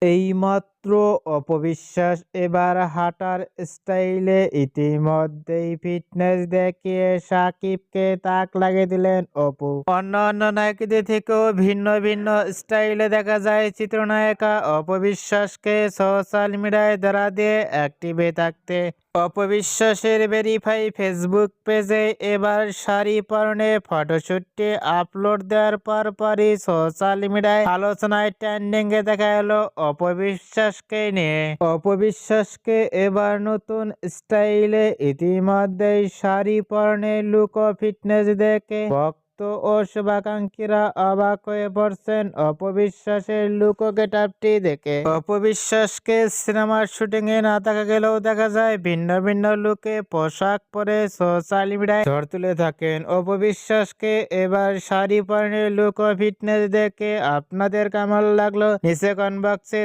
এইমাত্র অপবিশ্বাস এবার হাঁটার স্টাইলে ইতিমধ্যেই ফিটনেস দেখিয়ে সাকিবকে তাক লাগিয়ে দিলেন অপু। অন্যান্য নায়িকাদের থেকেও ভিন্ন ভিন্ন স্টাইলে দেখা যায় চিত্রনায়িকা অপবিশ্বাসকে সোশ্যাল মিডিয়ায় ধরা দিয়ে অ্যাক্টিভে থাকতে। অপবিশ্বাসের ভেরিফাই ফেসবুক পেজে এবার শাড়ি পরনে ফটোশুটটি আপলোড দেওয়ার পরপরই সোশ্যাল মিডিয়ায় আলোচনায় ট্রেন্ডিংয়ে দেখা এলো অপবিশ্বাসকে নিয়ে। অপবিশ্বাসকে এবার নতুন স্টাইলে ইতিমধ্যেই শাড়ি পরনে লুক ও ফিটনেস দেখে ভক্ত ও শুভাকাঙ্ক্ষীরা অবাক হয়ে পড়ছেন অপবিশ্বাসের লুক ও গেটআপটি দেখে। অপবিশ্বাসকে সিনেমার শুটিং এ না দেখা গেলেও দেখা যায় ভিন্ন ভিন্ন লুকে পোশাক পরে সোশ্যাল মিডিয়ায় ঝড় তুলে থাকেন। অপবিশ্বাসকে এবার শাড়ি পরনে লুক ও ফিটনেস দেখে আপনাদের কেমন লাগলো নিচে কমেন্ট বক্সে